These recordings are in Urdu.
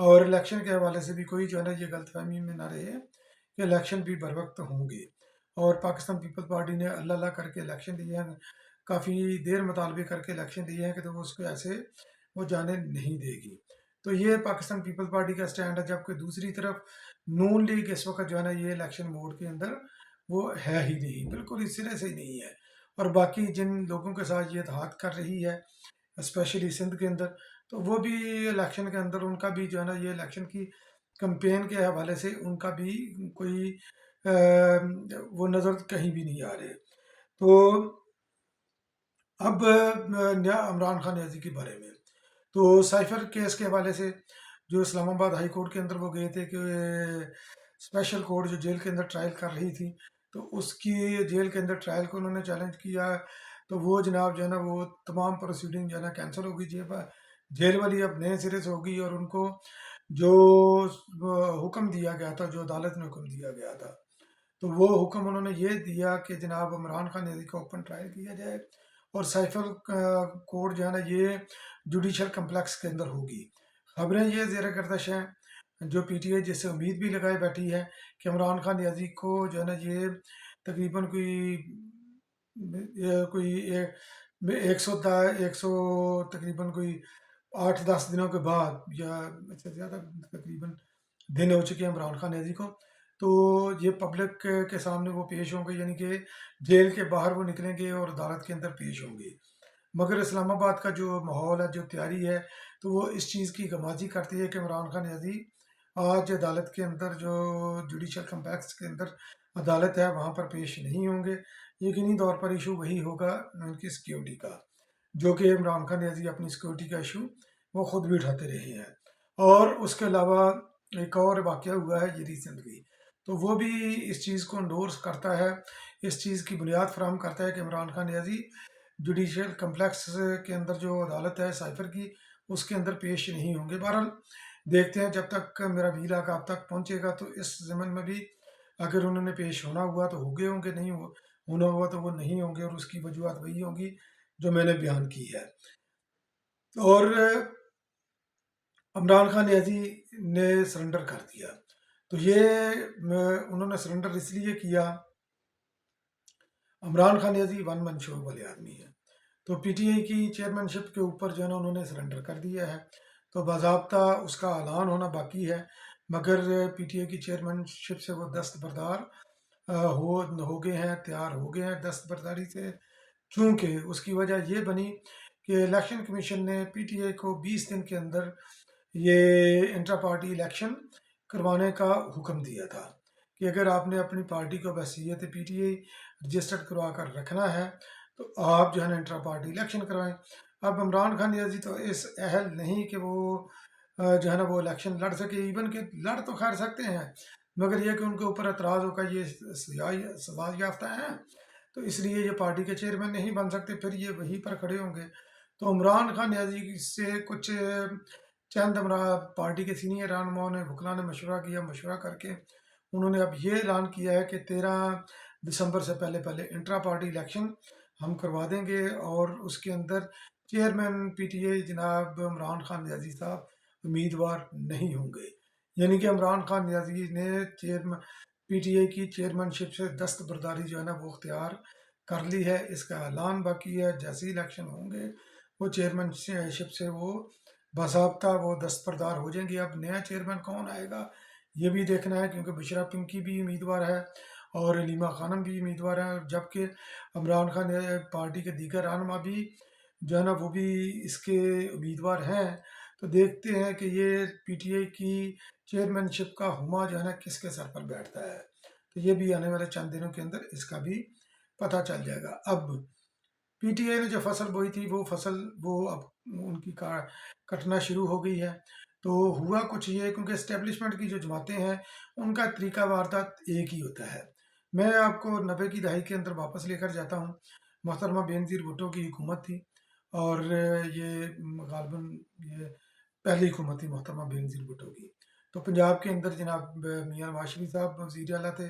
اور الیکشن کے حوالے سے بھی کوئی جو ہے نا یہ غلط فہمی میں نہ رہے کہ الیکشن بھی بر وقت ہوں گے. اور پاکستان پیپل پارٹی نے اللہ اللہ کر کے الیکشن دیے ہیں، کافی دیر مطالبے کر کے الیکشن دیے ہیں کہ تو وہ اس کو ایسے وہ جانے نہیں دے گی. تو یہ پاکستان پیپل پارٹی کا سٹینڈ ہے. جبکہ دوسری طرف نون لیگ اس وقت جو ہے نا یہ الیکشن موڈ کے اندر وہ ہے ہی نہیں، بالکل اس سرے سے ہی نہیں ہے. اور باقی جن لوگوں کے ساتھ یہ اتحاد کر رہی ہے اسپیشلی سندھ کے اندر، تو وہ بھی الیکشن کے اندر ان کا بھی جو ہے نا یہ الیکشن کی کمپین کے حوالے سے ان کا بھی کوئی وہ نظر کہیں بھی نہیں آ رہے. تو اب عمران خان نیازی کے بارے میں، تو سائفر کیس کے حوالے سے جو اسلام آباد ہائی کورٹ کے اندر وہ گئے تھے کہ اسپیشل کورٹ جو جیل کے اندر ٹرائل کر رہی تھی، تو اس کی جیل کے اندر ٹرائل کو انہوں نے چیلنج کیا. تو وہ جناب جو ہے نا وہ تمام پروسیڈنگ جو ہے نا کینسل ہوگی. جیل والی اب نئے سرے سے ہوگی، اور ان کو جو حکم دیا گیا تھا، جو عدالت نے حکم دیا گیا تھا، تو وہ حکم انہوں نے یہ دیا کہ جناب عمران خان نیازی کو اوپن ٹرائل کیا جائے، اور سائفر کورٹ جو ہے نا یہ جوڈیشل کمپلیکس کے اندر ہوگی. خبریں یہ زیر گردش ہیں، جو پی ٹی آئی جس سے امید بھی لگائے بیٹھی ہے کہ عمران خان نیازی کو جو ہے نا یہ تقریباً کوئی 100 تقریباً کوئی 8-10 دنوں کے بعد، یا اس سے زیادہ تقریباً دن ہو چکے ہیں عمران خان نیازی کو، تو یہ پبلک کے سامنے وہ پیش ہوں گے، یعنی کہ جیل کے باہر وہ نکلیں گے اور عدالت کے اندر پیش ہوں گے. مگر اسلام آباد کا جو ماحول ہے، جو تیاری ہے، تو وہ اس چیز کی غمازی کرتی ہے کہ عمران خان نیازی آج عدالت کے اندر جو جوڈیشل کمپلیکس کے اندر عدالت ہے وہاں پر پیش نہیں ہوں گے. یقینی طور پر ایشو وہی ہوگا ان کی سیکیورٹی کا، جو کہ عمران خان نیازی اپنی سیکیورٹی کا ایشو وہ خود بھی اٹھاتے رہے ہیں. اور اس کے علاوہ ایک اور واقعہ ہوا ہے یہ ریسنٹلی، تو وہ بھی اس چیز کو انڈورس کرتا ہے، اس چیز کی بنیاد فراہم کرتا ہے کہ عمران خان نیازی جوڈیشل کمپلیکس کے اندر جو عدالت ہے سائفر کی، اس کے اندر پیش نہیں ہوں گے. بہرحال دیکھتے ہیں، جب تک میرا ویلا کا آپ تک پہنچے گا تو اس ضمن میں بھی اگر انہوں نے پیش ہونا ہوا تو ہو گئے ہوں گے، نہیں ہونا ہوا تو وہ نہیں ہوں گے، اور اس کی وجوہات وہی ہوں گی جو میں نے بیان کی ہے. اور عمران خان نیازی نے سرنڈر کر دیا، تو یہ انہوں نے سرنڈر اس لیے کیا، عمران خان نیازی ون من شو والے آدمی ہے، تو پی ٹی آئی کی چیئرمین شپ کے اوپر جو ہے نا انہوں نے سرنڈر کر دیا ہے. تو باضابطہ اس کا اعلان ہونا باقی ہے، مگر پی ٹی آئی کی چیئرمین شپ سے وہ دستبردار ہو گئے ہیں، تیار ہو گئے ہیں دستبرداری سے. چونکہ اس کی وجہ یہ بنی کہ الیکشن کمیشن نے پی ٹی آئی کو 20 دن کے اندر یہ انٹرا پارٹی الیکشن کروانے کا حکم دیا تھا کہ اگر آپ نے اپنی پارٹی کو بحیثیت پی ٹی آئی رجسٹرڈ کروا کر رکھنا ہے تو آپ جو ہے نا انٹرا پارٹی الیکشن کروائیں. اب عمران خان نیازی تو اس اہل نہیں کہ وہ جو ہے نا وہ الیکشن لڑ سکے، ایون کہ لڑ تو خیر سکتے ہیں، مگر یہ کہ ان کے اوپر اعتراض ہوگا یہ سزا یافتہ ہیں، تو اس لیے یہ پارٹی کے چیئرمین نہیں بن سکتے، پھر یہ وہیں پر کھڑے ہوں گے. تو عمران خان نیازی سے کچھ چند پارٹی کے سینئر رہنماؤں نے وکلاء نے مشورہ کیا، مشورہ کر کے انہوں نے اب یہ اعلان کیا ہے کہ 13 دسمبر سے پہلے پہلے انٹرا پارٹی الیکشن ہم کروا دیں گے، اور اس کے اندر چیئرمین پی ٹی آئی جناب عمران خان نیازی صاحب امیدوار نہیں ہوں گے. یعنی کہ عمران خان نیازی نے پی ٹی آئی کی چیئرمین شپ سے دستبرداری جو ہے نا وہ اختیار کر لی ہے. اس کا اعلان باقی ہے، جیسے ہی الیکشن ہوں گے وہ چیئرمین شپ سے وہ باضابطہ وہ دستبردار ہو جائیں گے. اب نیا چیئرمین کون آئے گا یہ بھی دیکھنا ہے، کیونکہ بشرا پنکی بھی امیدوار ہے اور علیمہ خانم بھی امیدوار ہیں، جبکہ عمران خان پارٹی کے دیگر رہنما بھی جو ہے نا وہ بھی اس کے امیدوار ہیں. تو دیکھتے ہیں کہ یہ پی ٹی آئی کی چیئرمین شپ کا ہما جو ہے نا کس کے سر پر بیٹھتا ہے، تو یہ بھی آنے والے چند دنوں کے اندر اس کا بھی پتہ چل جائے گا. اب پی ٹی آئی نے جو فصل بوئی تھی وہ فصل وہ اب ان کی کٹنا شروع ہو گئی ہے. تو ہوا کچھ یہ، کیونکہ اسٹیبلشمنٹ کی جو جماعتیں ہیں ان کا طریقہ واردات ایک ہی ہوتا ہے. میں آپ کو 90 کی دہائی کے اندر واپس لے کر جاتا ہوں. محترمہ بینظیر بھٹو کی حکومت تھی، اور یہ غالباً یہ پہلی حکومت تھی محترمہ بینظیر بھٹو کی. تو پنجاب کے اندر جناب میاں نواز شریف صاحب وزیر اعلیٰ تھے،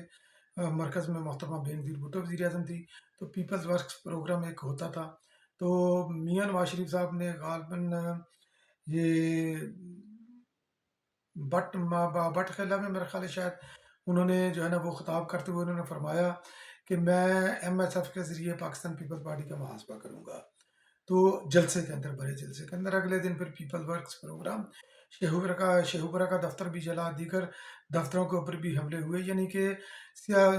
مرکز میں محترمہ بینظیر بھٹو وزیر اعظم تھی. تو پیپلز ورکس پروگرام ایک ہوتا تھا. تو میاں نواز شریف صاحب نے غالباً یہ بٹ خلا میں میرا خیال ہے شاید انہوں نے جو ہے نا وہ خطاب کرتے ہوئے انہوں نے فرمایا کہ میں ایم ایس ایف کے ذریعے پاکستان پیپل پارٹی کا محاسبہ کروں گا. تو جلسے کے اندر، بڑے جلسے کے اندر اگلے دن پھر پیپل ورکس پروگرام، شیخوپورہ کا دفتر بھی جلا، دیگر دفتروں کے اوپر بھی حملے ہوئے. یعنی کہ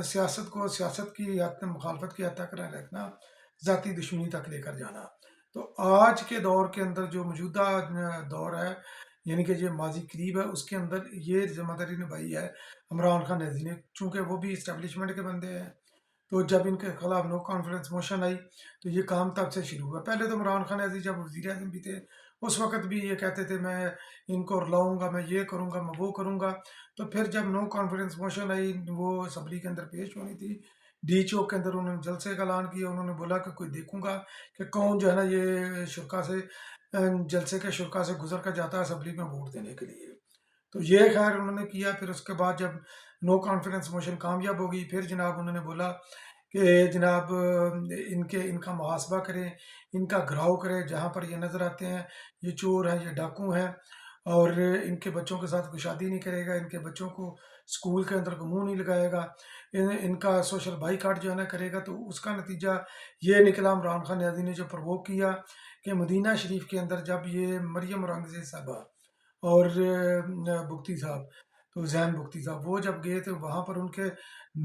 سیاست کو سیاست کی مخالفت کی حد تک نہ رکھنا، ذاتی دشمنی تک لے کر جانا. تو آج کے دور کے اندر جو موجودہ دور ہے، یعنی کہ یہ ماضی قریب ہے، اس کے اندر یہ ذمہ داری نبھائی ہے عمران خان نیازی نے، چونکہ وہ بھی اسٹیبلشمنٹ کے بندے ہیں. تو جب ان کے خلاف نو کانفیڈنس موشن آئی تو یہ کام تب سے شروع ہوا. پہلے تو عمران خان عزیز جب وزیر اعظم بھی تھے اس وقت بھی یہ کہتے تھے میں ان کو رلاؤں گا، میں یہ کروں گا، میں وہ کروں گا. تو پھر جب نو کانفیڈنس موشن آئی، وہ اسمبلی کے اندر پیش ہونی تھی، ڈی چوک کے اندر انہوں نے جلسے کا اعلان کیا. انہوں نے بولا کہ کوئی دیکھوں گا کہ کون جو ہے نا یہ شرکا سے جلسے کے شرکا سے گزر کر جاتا ہے اسمبلی میں ووٹ دینے کے لیے. تو یہ خیر انہوں نے کیا. پھر اس کے بعد جب نو کانفیڈنس موشن کامیاب ہو گئی، پھر جناب انہوں نے بولا کہ جناب ان کا محاسبہ کریں، ان کا گھراؤ کریں، جہاں پر یہ نظر آتے ہیں یہ چور ہیں، یہ ڈاکو ہیں، اور ان کے بچوں کے ساتھ کوئی شادی نہیں کرے گا، ان کے بچوں کو اسکول کے اندر کو منہ نہیں لگائے گا، ان کا سوشل بائی کاٹ جو ہے نا کرے گا. تو اس کا نتیجہ یہ نکلا عمران خان نیازی نے جو پرووک کیا کہ مدینہ شریف کے اندر جب یہ مریم اورنگزیب صاحبہ اور بگٹی صاحب، تو زین بگٹی صاحب وہ جب گئے تو وہاں پر ان کے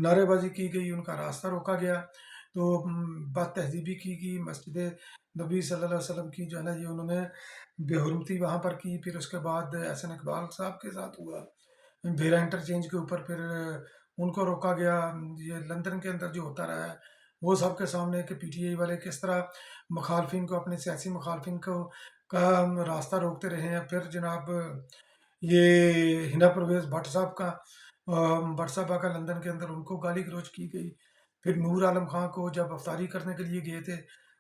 نعرے بازی کی گئی، ان کا راستہ روکا گیا، تو بد تہذیبی کی گئی، مسجد نبی صلی اللہ علیہ وسلم کی جو ہے نا یہ انہوں نے بے حرمتی وہاں پر کی. پھر اس کے بعد احسن اقبال صاحب کے ساتھ ہوا بھیرا انٹرچینج کے اوپر، پھر ان کو روکا گیا. یہ لندن کے اندر جو ہوتا رہا ہے وہ سب کے سامنے کہ پی ٹی آئی والے کس طرح مخالفین کو، اپنے سیاسی مخالفین کو کا راستہ روکتے رہے ہیں. پھر جناب یہ ہنا پرویز بھٹ صاحب کا بھٹ صاحبہ کا لندن کے اندر ان کو گالی گلوچ کی گئی. پھر نور عالم خان کو جب افطاری کرنے کے لیے گئے تھے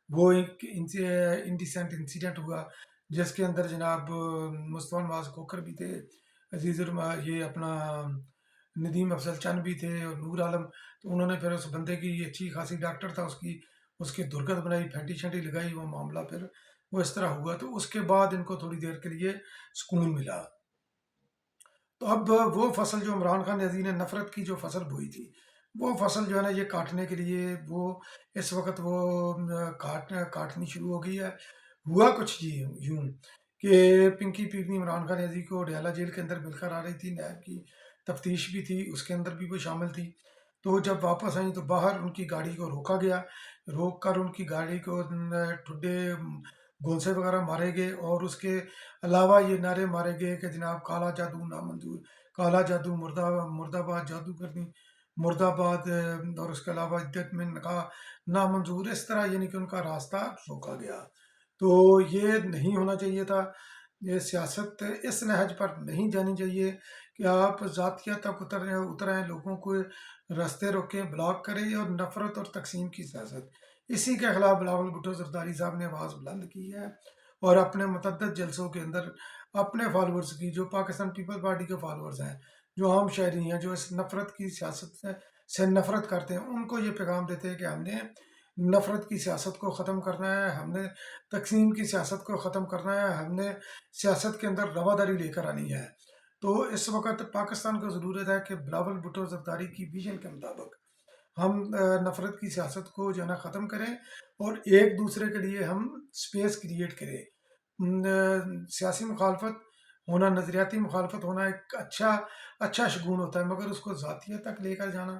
وہ ایک انڈیسینٹ انسیڈنٹ ہوا جس کے اندر جناب مصطفیٰ نواز کھوکھر بھی تھے، عزیز یہ اپنا ندیم افضل چند بھی تھے اور نور عالم. تو انہوں نے پھر اس بندے کی اچھی خاصی ڈاکٹر تھا، اس کی درگت بنائی، پھینٹی چھینٹی لگائی، وہ معاملہ پھر وہ اس طرح ہوا. تو اس کے بعد ان کو تھوڑی دیر کے لیے سکون ملا. تو اب وہ فصل جو عمران خان نیازی نے نفرت کی جو فصل بوئی تھی، وہ فصل جو ہے نا یہ کاٹنے کے لیے وہ اس وقت وہ کاٹنی شروع ہو گئی ہے. ہوا کچھ یوں کہ پنکی پیرنی عمران خان نیازی کو ڈیالہ جیل کے اندر مل کر آ رہی تھی، نیب کی تفتیش بھی تھی، اس کے اندر بھی وہ شامل تھی. تو جب واپس آئیں تو باہر ان کی گاڑی کو روکا گیا، روک کر ان کی گاڑی کو ٹھڈے گونسے وغیرہ مارے گئے، اور اس کے علاوہ یہ نعرے مارے گئے کہ جناب کالا جادو نامنظور، کالا جادو مرد آباد، جادو کرنی مرد آباد، اور اس کے علاوہ عدت میں نکاح نامنظور. اس طرح یعنی کہ ان کا راستہ روکا گیا. تو یہ نہیں ہونا چاہیے تھا. یہ سیاست اس نہج پر نہیں جانی چاہیے کہ آپ ذاتیہ تک اتریں، لوگوں کو راستے روکیں، بلاک کریں، اور نفرت اور تقسیم کی سیاست. اسی کے خلاف بلاول بھٹو زرداری صاحب نے آواز بلند کی ہے، اور اپنے متعدد جلسوں کے اندر اپنے فالورز کی، جو پاکستان پیپل پارٹی کے فالورز ہیں، جو عام شہری ہیں، جو اس نفرت کی سیاست سے نفرت کرتے ہیں، ان کو یہ پیغام دیتے ہیں کہ ہم نے نفرت کی سیاست کو ختم کرنا ہے، ہم نے تقسیم کی سیاست کو ختم کرنا ہے، ہم نے سیاست کے اندر رواداری لے کر آنی ہے. تو اس وقت پاکستان کو ضرورت ہے کہ بلاول بھٹو زرداری کی ویژن کے مطابق ہم نفرت کی سیاست کو جو ہے نا ختم کریں، اور ایک دوسرے کے لیے ہم سپیس کریٹ کریں. سیاسی مخالفت ہونا، نظریاتی مخالفت ہونا ایک اچھا شگون ہوتا ہے، مگر اس کو ذاتیت تک لے کر جانا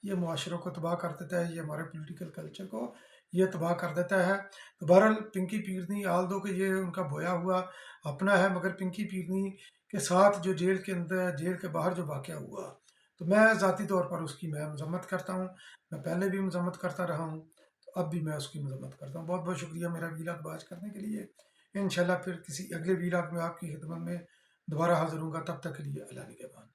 یہ معاشروں کو تباہ کر دیتا ہے، یہ ہمارے پولیٹیکل کلچر کو یہ تباہ کر دیتا ہے. تو بہرحال پنکی پیرنی آل دو کہ یہ ان کا بویا ہوا اپنا ہے، مگر پنکی پیرنی کے ساتھ جو جیل کے اندر، جیل کے باہر جو واقعہ ہوا، تو میں ذاتی طور پر اس کی میں مذمت کرتا ہوں. میں پہلے بھی مذمت کرتا رہا ہوں، تو اب بھی میں اس کی مذمت کرتا ہوں. بہت بہت شکریہ میرا ویلاگ باز کرنے کے لیے. انشاءاللہ پھر کسی اگلے ویلاگ میں آپ کی خدمت میں دوبارہ حاضر ہوں گا. تب تک کے لیے اللہ نگہبان.